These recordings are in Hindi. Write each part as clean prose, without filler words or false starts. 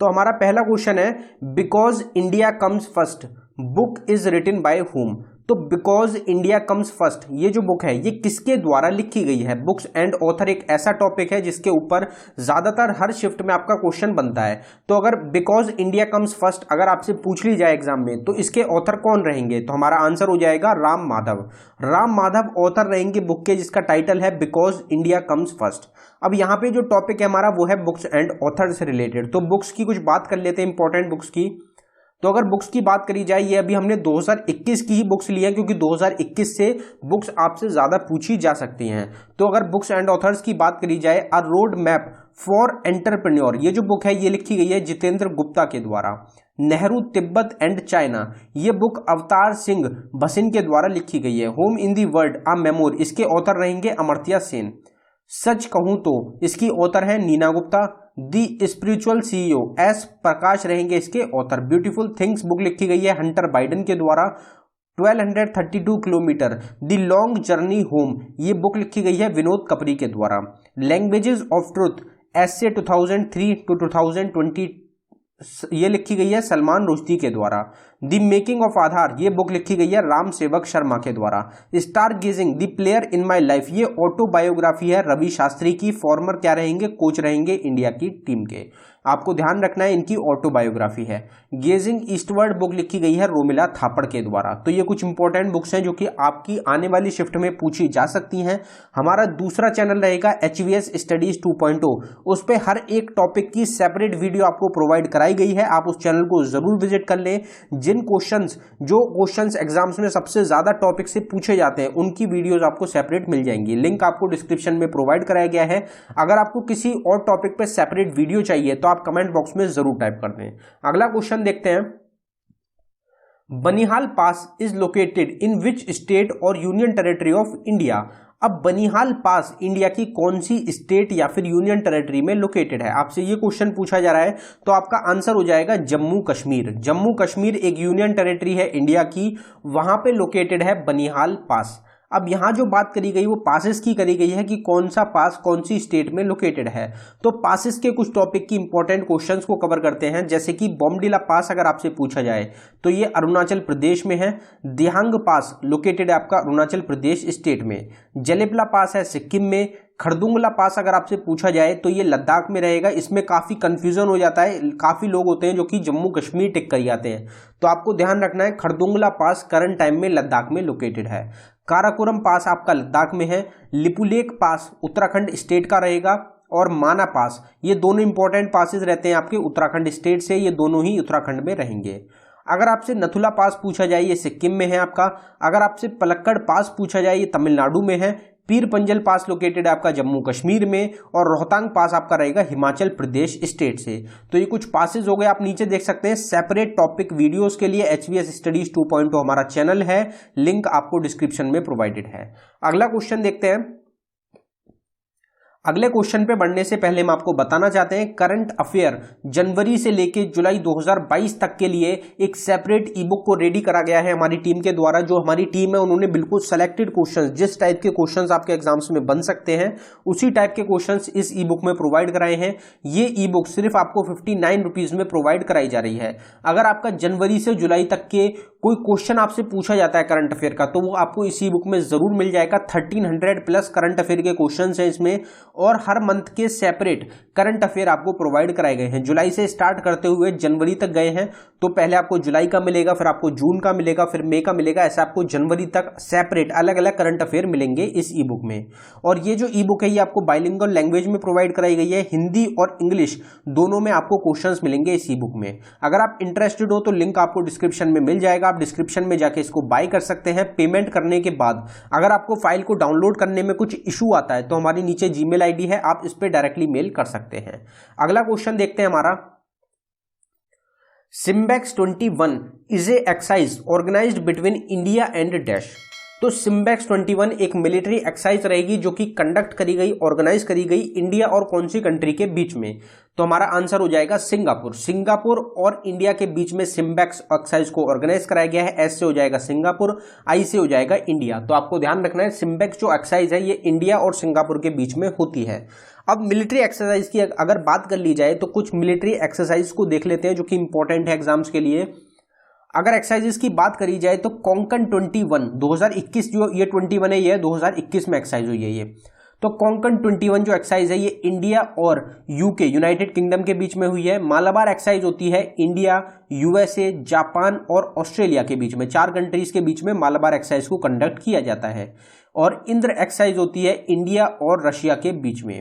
तो हमारा पहला क्वेश्चन है, because India comes first book is written by whom. तो बिकॉज इंडिया कम्स फर्स्ट ये जो बुक है ये किसके द्वारा लिखी गई है? बुक्स एंड ऑथर एक ऐसा टॉपिक है जिसके ऊपर ज्यादातर हर शिफ्ट में आपका क्वेश्चन बनता है। तो अगर बिकॉज इंडिया कम्स फर्स्ट अगर आपसे पूछ ली जाए एग्जाम में तो इसके ऑथर कौन रहेंगे? तो हमारा आंसर हो जाएगा राम माधव। राम माधव ऑथर रहेंगे बुक के जिसका टाइटल है बिकॉज इंडिया कम्स फर्स्ट। अब यहाँ पे जो टॉपिक है हमारा वो है बुक्स एंड ऑथर से रिलेटेड। तो बुक्स की कुछ बात कर लेते हैं, इंपॉर्टेंट बुक्स की। तो अगर बुक्स की बात करी जाए, ये अभी हमने 2021 की ही बुक्स ली है क्योंकि 2021 से बुक्स आपसे ज्यादा पूछी जा सकती हैं। तो अगर बुक्स एंड ऑथर्स की बात करी जाए, अ रोड मैप फॉर एंटरप्रेन्योर ये जो बुक है ये लिखी गई है जितेंद्र गुप्ता के द्वारा। नेहरू तिब्बत एंड चाइना ये बुक अवतार सिंह भसिन के द्वारा लिखी गई है। Home in the world a memoir इसके ऑथर रहेंगे अमर्त्य सेन। सच कहूं तो इसकी ऑथर है Neena Gupta. The spiritual CEO S Prakash रहेंगे इसके ऑथर। ब्यूटीफुल थिंग्स बुक लिखी गई है हंटर बाइडन के द्वारा। 1232 kilometre the long journey home ये बुक लिखी गई है विनोद कपरी के द्वारा। Languages of truth essays 2003 to 2020 ये लिखी गई है सलमान रुश्दी के द्वारा। द मेकिंग ऑफ आधार ये बुक लिखी गई है राम सेवक शर्मा के द्वारा। Star gazing the player in my life ये ऑटोबायोग्राफी है रवि शास्त्री की। फॉर्मर क्या रहेंगे? कोच रहेंगे इंडिया की टीम के। आपको ध्यान रखना है इनकी ऑटोबायोग्राफी है। गेजिंग ईस्टवर्ड बुक लिखी गई है रोमिला थापड़ के द्वारा। तो ये कुछ इंपॉर्टेंट बुक्स हैं जो कि आपकी आने वाली शिफ्ट में पूछी जा सकती हैं। हमारा दूसरा चैनल रहेगा HVS स्टडीज 2.0, उस पर हर एक टॉपिक की सेपरेट वीडियो आपको प्रोवाइड कराई गई है। आप उस चैनल को जरूर विजिट कर लें। जिन क्वेश्चंस एग्जाम्स में सबसे ज्यादा टॉपिक से पूछे जाते हैं उनकी वीडियोस आपको सेपरेट मिल जाएंगी। लिंक आपको डिस्क्रिप्शन में प्रोवाइड कराया गया है। अगर आपको किसी और टॉपिक पे सेपरेट वीडियो चाहिए तो आप कमेंट बॉक्स में जरूर टाइप कर दें। अगला क्वेश्चन देखते हैं, Banihal pass is located in which state और यूनियन टेरिटरी ऑफ इंडिया। अब बनिहाल पास इंडिया की कौन सी स्टेट या फिर यूनियन टेरिटरी में लोकेटेड है? आपसे ये क्वेश्चन पूछा जा रहा है तो आपका आंसर हो जाएगा जम्मू कश्मीर। जम्मू कश्मीर एक यूनियन टेरिटरी है इंडिया की, वहां पे लोकेटेड है बनिहाल पास। अब यहां जो बात करी गई वो पासेस की करी गई है कि कौन सा पास कौन सी स्टेट में लोकेटेड है। तो पासेस के कुछ टॉपिक की इंपॉर्टेंट क्वेश्चंस को कवर करते हैं, जैसे कि बॉमडिला पास अगर आपसे पूछा जाए तो ये अरुणाचल प्रदेश में है। दिहांग पास लोकेटेड है आपका अरुणाचल प्रदेश स्टेट में। जलेपला पास है सिक्किम में। खरदुंगला पास अगर आपसे पूछा जाए तो ये लद्दाख में रहेगा। इसमें काफी कंफ्यूजन हो जाता है, काफी लोग होते हैं जो कि जम्मू कश्मीर टिक कर जाते हैं, तो आपको ध्यान रखना है खरदुंगला पास करंट टाइम में लद्दाख में लोकेटेड है। काराकोरम पास आपका लद्दाख में है। लिपुलेख पास उत्तराखंड स्टेट का रहेगा। और माना पास ये दोनों इंपॉर्टेंट पासेस रहते हैं आपके उत्तराखंड स्टेट से, ये दोनों ही उत्तराखंड में रहेंगे। अगर आपसे नथुला पास पूछा जाए ये सिक्किम में है आपका। अगर आपसे पलक्कड़ पास पूछा जाए ये तमिलनाडु में है। पीर पंजल पास लोकेटेड है आपका जम्मू कश्मीर में। और रोहतांग पास आपका रहेगा हिमाचल प्रदेश स्टेट से। तो ये कुछ पासेस हो गए। आप नीचे देख सकते हैं सेपरेट टॉपिक वीडियोस के लिए HVS स्टडीज 2.0 हमारा चैनल है, लिंक आपको डिस्क्रिप्शन में प्रोवाइडेड है। अगला क्वेश्चन देखते हैं। अगले क्वेश्चन पे बढ़ने से पहले हम आपको बताना चाहते हैं करंट अफेयर जनवरी से लेके जुलाई 2022 तक के लिए एक सेपरेट ई बुक को रेडी करा गया है हमारी टीम के द्वारा। जो हमारी टीम है उन्होंने बिल्कुल सेलेक्टेड क्वेश्चंस, जिस टाइप के क्वेश्चंस आपके एग्जाम्स में बन सकते हैं उसी टाइप के क्वेश्चंस इस ई बुक में प्रोवाइड कराए हैं। ये ई बुक सिर्फ आपको 59 रुपीज में प्रोवाइड कराई जा रही है। अगर आपका जनवरी से जुलाई तक के कोई क्वेश्चन आपसे पूछा जाता है करंट अफेयर का तो वो आपको इसी बुक में जरूर मिल जाएगा। 1300 प्लस करंट अफेयर के क्वेश्चंस हैं इसमें, और हर मंथ के सेपरेट करंट अफेयर आपको प्रोवाइड कराए गए हैं। जुलाई से स्टार्ट करते हुए जनवरी तक गए हैं, तो पहले आपको जुलाई का मिलेगा, फिर आपको जून का मिलेगा, फिर मई का मिलेगा, ऐसा आपको जनवरी तक सेपरेट अलग अलग करंट अफेयर मिलेंगे इस ई बुक में। और ये जो ई बुक है ये आपको बाइलिंगुअल लैंग्वेज में प्रोवाइड कराई गई है, हिंदी और इंग्लिश दोनों में आपको क्वेश्चंस मिलेंगे इस ई बुक में। अगर आप इंटरेस्टेड हो तो लिंक आपको डिस्क्रिप्शन में मिल जाएगा, आप डिस्क्रिप्शन में जाके इसको बाय कर सकते हैं। पेमेंट करने के बाद अगर आपको फाइल को डाउनलोड करने में कुछ इशू आता है तो हमारी नीचे जीमेल आईडी है, आप इस पे डायरेक्टली मेल कर सकते हैं। अगला क्वेश्चन देखते हैं हमारा, SIMBEX 21 is a exercise organized between India and dash. तो सिम्बेक्स 21 एक मिलिट्री एक्सरसाइज रहेगी जो कि कंडक्ट करी गई, ऑर्गेनाइज करी गई इंडिया और कौन सी कंट्री के बीच में। तो हमारा आंसर हो जाएगा सिंगापुर। सिंगापुर और इंडिया के बीच में सिम्बेक्स एक्सरसाइज को ऑर्गेनाइज कराया गया है। एस से हो जाएगा सिंगापुर, आई से हो जाएगा इंडिया। तो आपको ध्यान रखना है सिम्बेक्स जो एक्सरसाइज है ये इंडिया और सिंगापुर के बीच में होती है। अब मिलिट्री एक्सरसाइज की अगर बात कर ली जाए तो कुछ मिलिट्री एक्सरसाइज को देख लेते हैं जो कि इंपॉर्टेंट है एग्जाम्स के लिए। अगर एक्सरसाइजेस की बात करी जाए तो कोंकण 21 2021 जो ये 21 है ये 2021 में एक्सरसाइज हुई है ये। तो कोंकण 21 जो एक्सरसाइज है ये इंडिया और यूके यूनाइटेड किंगडम के बीच में हुई है। मालाबार एक्सरसाइज होती है इंडिया, यूएसए, जापान और ऑस्ट्रेलिया के बीच में, 4 कंट्रीज के बीच में मालाबार एक्सरसाइज को कंडक्ट किया जाता है। और इंद्र एक्सरसाइज होती है इंडिया और रशिया के बीच में।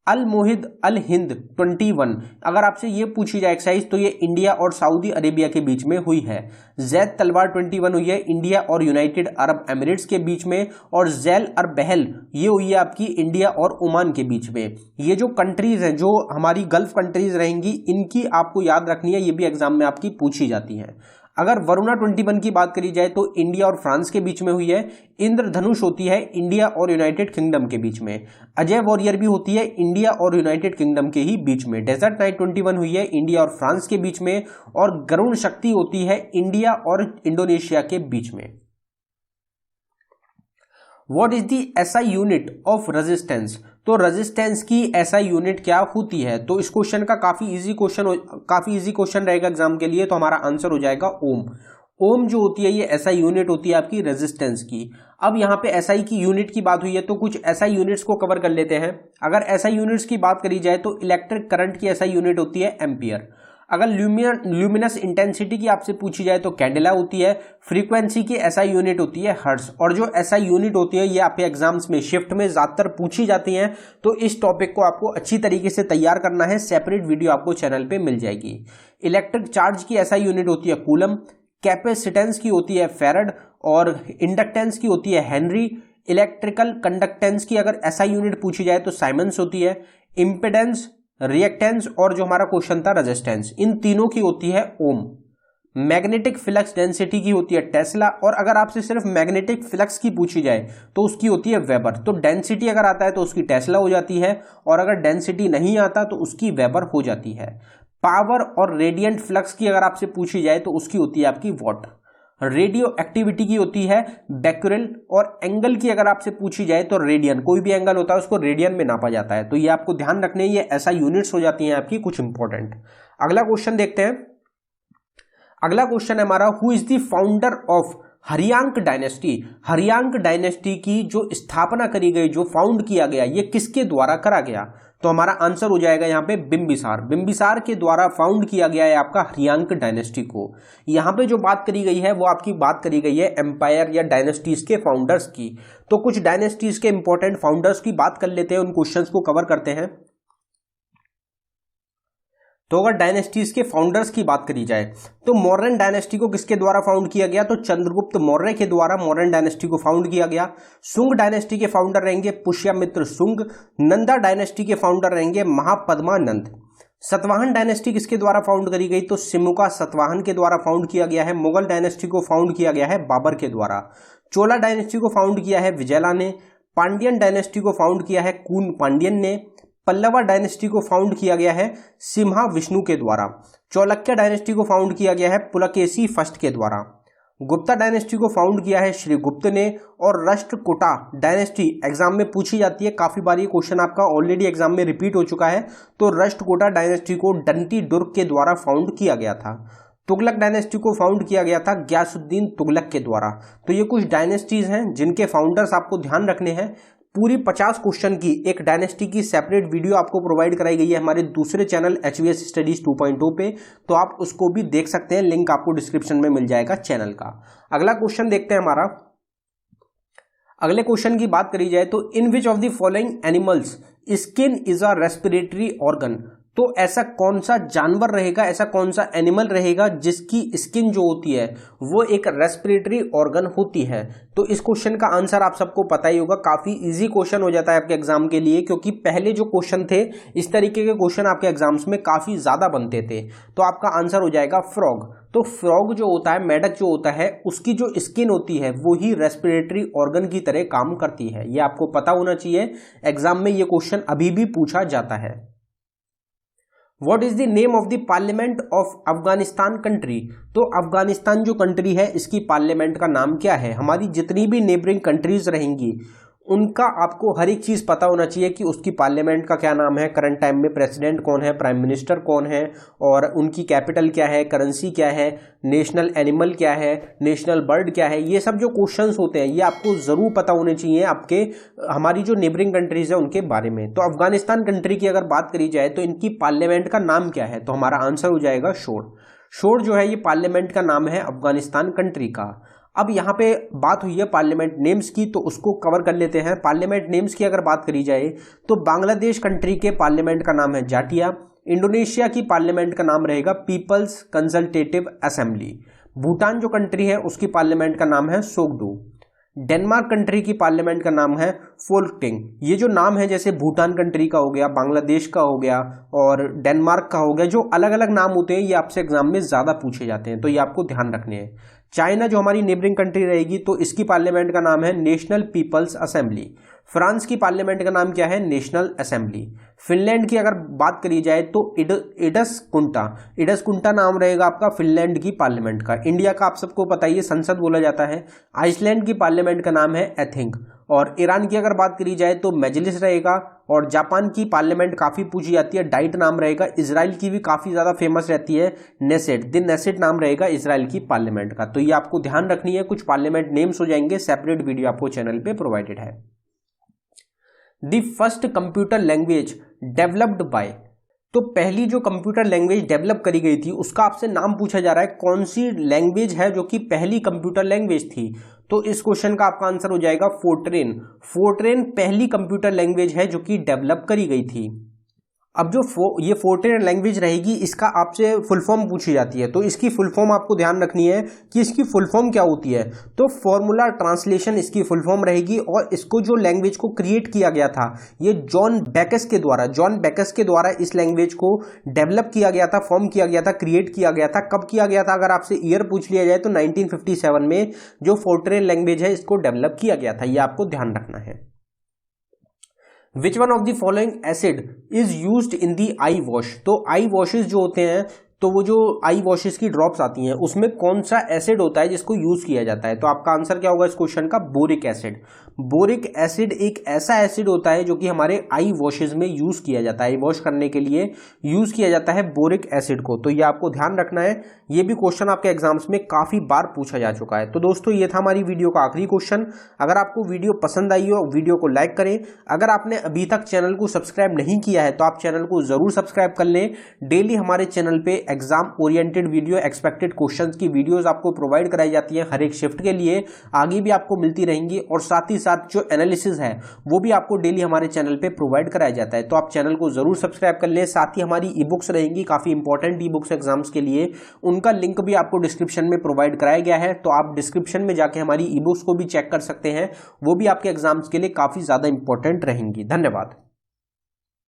अल मोहिद अल हिंद 21 अगर आपसे ये पूछी जाए एक्सरसाइज तो ये इंडिया और सऊदी अरेबिया के बीच में हुई है। जैद तलवार 21 हुई है इंडिया और यूनाइटेड अरब एमिरेट्स के बीच में। और जैल और बहल ये हुई है आपकी इंडिया और ओमान के बीच में। ये जो कंट्रीज हैं जो हमारी गल्फ कंट्रीज रहेंगी इनकी आपको याद रखनी है, ये भी एग्जाम में आपकी पूछी जाती है। अगर वरुणा 21 की बात करी जाए तो इंडिया और फ्रांस के बीच में हुई है। इंद्रधनुष होती है इंडिया और यूनाइटेड किंगडम के बीच में। अजय वॉरियर भी होती है इंडिया और यूनाइटेड किंगडम के ही बीच में। डेजर्ट नाइट 21 हुई है इंडिया और फ्रांस के बीच में। और गरुण शक्ति होती है इंडिया और इंडोनेशिया के बीच में। What is the SI unit of resistance? तो रेजिस्टेंस की एसआई यूनिट क्या होती है? तो इस क्वेश्चन का काफी इजी क्वेश्चन रहेगा एग्जाम के लिए, तो हमारा आंसर हो जाएगा ओम। ओम जो होती है ये एसआई यूनिट होती है आपकी रेजिस्टेंस की। अब यहाँ पे एसआई की यूनिट की बात हुई है तो कुछ एसआई यूनिट्स को कवर कर लेते हैं। अगर एसआई यूनिट्स की बात करी जाए तो इलेक्ट्रिक करंट की एसआई यूनिट होती है एम्पियर। अगर ल्यूमिनस इंटेंसिटी की आपसे पूछी जाए तो कैंडेला होती है। फ्रीक्वेंसी की एसआई यूनिट होती है हर्ट्ज। और जो एसआई यूनिट होती है ये आपके एग्जाम्स में शिफ्ट में ज्यादातर पूछी जाती हैं, तो इस टॉपिक को आपको अच्छी तरीके से तैयार करना है। सेपरेट वीडियो आपको चैनल पे मिल जाएगी। इलेक्ट्रिक चार्ज की एसआई यूनिट होती है कूलम। कैपेसिटेंस की होती है फैरड। और इंडक्टेंस की होती है हेनरी। इलेक्ट्रिकल कंडक्टेंस की अगर एसआई यूनिट पूछी जाए तो साइमंस होती है। इंपेडेंस, रिएक्टेंस और जो हमारा क्वेश्चन था रेजिस्टेंस, इन तीनों की होती है ओम। मैग्नेटिक फ्लक्स डेंसिटी की होती है टेस्ला। और अगर आपसे सिर्फ मैग्नेटिक फ्लक्स की पूछी जाए तो उसकी होती है वेबर। तो डेंसिटी अगर आता है तो उसकी टेस्ला हो जाती है, और अगर डेंसिटी नहीं आता तो उसकी वेबर हो जाती है। पावर और रेडियंट फ्लक्स की अगर आपसे पूछी जाए तो उसकी होती है आपकी वॉट। रेडियो एक्टिविटी की होती है बेक्यूरेल। और एंगल की अगर आपसे पूछी जाए तो रेडियन, कोई भी एंगल होता है उसको रेडियन में नापा जाता है। तो ये आपको ध्यान रखने, ये ऐसा यूनिट्स हो जाती हैं आपकी कुछ इंपॉर्टेंट। अगला क्वेश्चन देखते हैं। अगला क्वेश्चन है हमारा, who is the founder of Haryanka dynasty? Haryanka dynasty की जो स्थापना करी गई, जो फाउंड किया गया, ये किसके द्वारा करा गया? तो हमारा आंसर हो जाएगा यहाँ पे बिंबिसार। बिंबिसार के द्वारा फाउंड किया गया है आपका हरियांक डायनेस्टी को। यहाँ पे जो बात करी गई है वो आपकी बात करी गई है एम्पायर या डायनेस्टीज के फाउंडर्स की। तो कुछ डायनेस्टीज के इंपॉर्टेंट फाउंडर्स की बात कर लेते हैं, उन क्वेश्चंस को कवर करते हैं। तो अगर डायनेस्टीज के फाउंडर्स की बात करी जाए तो मौर्यन डायनेस्टी को किसके द्वारा फाउंड किया गया? तो चंद्रगुप्त मौर्य के द्वारा मौर्यन डायनेस्टी को फाउंड किया गया। सुंग डायनेस्टी के फाउंडर रहेंगे पुष्यमित्र सुंग। नंदा डायनेस्टी के फाउंडर रहेंगे महापद्मानंद। सतवाहन डायनेस्टी किसके द्वारा फाउंड करी गई? तो सिमुका सतवाहन के द्वारा फाउंड किया गया है। मुगल डायनेस्टी को फाउंड किया गया है बाबर के द्वारा। चोला डायनेस्टी को फाउंड किया है विजयला ने। पांड्यन डायनेस्टी को फाउंड किया है कून पांड्यन ने। पल्लवा डायनेस्टी को फाउंड किया गया है सिम्हा विष्णु के द्वारा। चालुक्य डायनेस्टी को फाउंड किया गया है पुलकेशी फर्स्ट के द्वारा। गुप्ता डायनेस्टी को फाउंड किया है श्रीगुप्त ने। और राष्ट्रकूटा डायनेस्टी एग्जाम में पूछी जाती है, काफी बार ये क्वेश्चन आपका ऑलरेडी एग्जाम में रिपीट हो चुका है। तो राष्ट्रकूटा डायनेस्टी को डंटी दुर्ग के द्वारा फाउंड किया गया था। तुगलक डायनेस्टी को फाउंड किया गया था गयासुद्दीन तुगलक के द्वारा। तो ये कुछ डायनेस्टीज हैं जिनके फाउंडर्स आपको ध्यान रखने हैं। पूरी 50 क्वेश्चन की एक डायनेस्टी की सेपरेट वीडियो आपको प्रोवाइड कराई गई है हमारे दूसरे चैनल HVS स्टडीज 2.0 पे, तो आप उसको भी देख सकते हैं, लिंक आपको डिस्क्रिप्शन में मिल जाएगा चैनल का। अगला क्वेश्चन देखते हैं हमारा। अगले क्वेश्चन की बात करी जाए तो in which of the following animals skin is a respiratory organ? तो ऐसा कौन सा जानवर रहेगा, ऐसा कौन सा एनिमल रहेगा जिसकी स्किन जो होती है वो एक रेस्पिरेटरी ऑर्गन होती है? तो इस क्वेश्चन का आंसर आप सबको पता ही होगा, काफी इजी क्वेश्चन हो जाता है आपके एग्जाम के लिए, क्योंकि पहले जो क्वेश्चन थे इस तरीके के क्वेश्चन आपके एग्जाम्स में काफी ज्यादा बनते थे। तो आपका आंसर हो जाएगा फ्रॉग। तो फ्रॉग जो होता है, मेढक जो होता है, उसकी जो स्किन होती है वो ही रेस्पिरेटरी ऑर्गन की तरह काम करती है। ये आपको पता होना चाहिए, एग्जाम में ये क्वेश्चन अभी भी पूछा जाता है। What is the name of the parliament of Afghanistan country? तो अफगानिस्तान जो कंट्री है इसकी पार्लियामेंट का नाम क्या है? हमारी जितनी भी नेबरिंग कंट्रीज रहेंगी उनका आपको हर एक चीज़ पता होना चाहिए कि उसकी पार्लियामेंट का क्या नाम है, करंट टाइम में प्रेसिडेंट कौन है, प्राइम मिनिस्टर कौन है, और उनकी कैपिटल क्या है, करेंसी क्या है, नेशनल एनिमल क्या है, नेशनल बर्ड क्या है। ये सब जो क्वेश्चंस होते हैं ये आपको ज़रूर पता होने चाहिए आपके हमारी जो नेबरिंग कंट्रीज़ है उनके बारे में। तो अफगानिस्तान कंट्री की अगर बात करी जाए तो इनकी पार्लियामेंट का नाम क्या है, तो हमारा आंसर हो जाएगा शोर। शोर जो है ये पार्लियामेंट का नाम है अफगानिस्तान कंट्री का। अब यहाँ पे बात हुई है पार्लियामेंट नेम्स की, तो उसको कवर कर लेते हैं। पार्लियामेंट नेम्स की अगर बात करी जाए तो बांग्लादेश कंट्री के पार्लियामेंट का नाम है जाटिया। इंडोनेशिया की पार्लियामेंट का नाम रहेगा पीपल्स कंसल्टेटिव असेंबली। भूटान जो कंट्री है उसकी पार्लियामेंट का नाम है सोगडू। डेनमार्क कंट्री की पार्लियामेंट का नाम है फोल्कटिंग। ये जो नाम है जैसे भूटान कंट्री का हो गया, बांग्लादेश का हो गया और डेनमार्क का हो गया, जो अलग अलग नाम होते हैं ये आपसे एग्जाम में ज़्यादा पूछे जाते हैं, तो ये आपको ध्यान रखने हैं। चाइना जो हमारी नेबरिंग कंट्री रहेगी तो इसकी पार्लियामेंट का नाम है नेशनल पीपल्स असेंबली। फ्रांस की पार्लियामेंट का नाम क्या है, नेशनल असेंबली। फिनलैंड की अगर बात करी जाए तो इडसकुंटा नाम रहेगा आपका फिनलैंड की पार्लियामेंट का। इंडिया का आप सबको पता ही है संसद बोला जाता है। आइसलैंड की पार्लियामेंट का नाम है एथिंग। और ईरान की अगर बात करी जाए तो मजलिस रहेगा। और जापान की पार्लियामेंट काफ़ी पूछी जाती है, डाइट नाम रहेगा। इजराइल की भी काफ़ी ज़्यादा फेमस रहती है, नेसेट, द नेसेट नाम रहेगा इजराइल की पार्लियामेंट का। तो ये आपको ध्यान रखनी है, कुछ पार्लियामेंट नेम्स हो जाएंगे, सेपरेट वीडियो आपको चैनल पे प्रोवाइडेड है। The first computer language developed by, तो पहली जो कंप्यूटर लैंग्वेज डेवलप करी गई थी उसका आपसे नाम पूछा जा रहा है, कौन सी लैंग्वेज है जो कि पहली कंप्यूटर लैंग्वेज थी। तो इस क्वेश्चन का आपका आंसर हो जाएगा फोर्ट्रेन। फोर्ट्रेन पहली कंप्यूटर लैंग्वेज है जो कि डेवलप करी गई थी। अब जो ये फोर्ट्रेन लैंग्वेज रहेगी इसका आपसे फुल फॉर्म पूछी जाती है, तो इसकी फुल फॉर्म आपको ध्यान रखनी है कि इसकी फुल फॉर्म क्या होती है। तो फॉर्मूला ट्रांसलेशन इसकी फुल फॉर्म रहेगी। और इसको जो लैंग्वेज को क्रिएट किया गया था ये जॉन बैकस के द्वारा इस लैंग्वेज को डेवलप किया गया था, फॉर्म किया गया था, क्रिएट किया गया था। कब किया गया था, अगर आपसे ईयर पूछ लिया जाए तो 1957 में जो फोर्ट्रेन लैंग्वेज है इसको डेवलप किया गया था, ये आपको ध्यान रखना है। Which one of the following acid is used in the I wash, तो आई वॉशेस जो होते हैं तो वो जो आई वॉशेस की ड्रॉप्स आती हैं उसमें कौन सा एसिड होता है जिसको यूज किया जाता है। तो आपका आंसर क्या होगा इस क्वेश्चन का, बोरिक एसिड। बोरिक एसिड एक ऐसा एसिड होता है जो कि हमारे आई वॉशेस में यूज किया जाता है, आई वॉश करने के लिए यूज किया जाता है बोरिक एसिड को। तो ये आपको ध्यान रखना है, ये भी क्वेश्चन आपके एग्जाम्स में काफी बार पूछा जा चुका है। तो दोस्तों ये था हमारी वीडियो का आखिरी क्वेश्चन। अगर आपको वीडियो पसंद आई हो वीडियो को लाइक करें। अगर आपने अभी तक चैनल को सब्सक्राइब नहीं किया है तो आप चैनल को जरूर सब्सक्राइब कर लें। डेली हमारे चैनल पे exam oriented video, expected questions की वीडियोस आपको प्रोवाइड कराई जाती है हर एक शिफ्ट के लिए, आगे भी आपको मिलती रहेंगी। और साथ ही साथ जो एनालिसिस है वो भी आपको डेली हमारे चैनल पे प्रोवाइड कराया जाता है। तो आप चैनल को जरूर सब्सक्राइब कर लें। साथ ही हमारी ई बुक्स रहेंगी, काफी इंपॉर्टेंट ई बुक्स एग्जाम्स के लिए, उनका लिंक भी आपको डिस्क्रिप्शन में प्रोवाइड कराया गया है। तो आप डिस्क्रिप्शन में जाके हमारी ई बुक्स को भी चेक कर सकते हैं, वो भी आपके एग्जाम्स के लिए काफी ज्यादा इंपॉर्टेंट रहेंगी। धन्यवाद।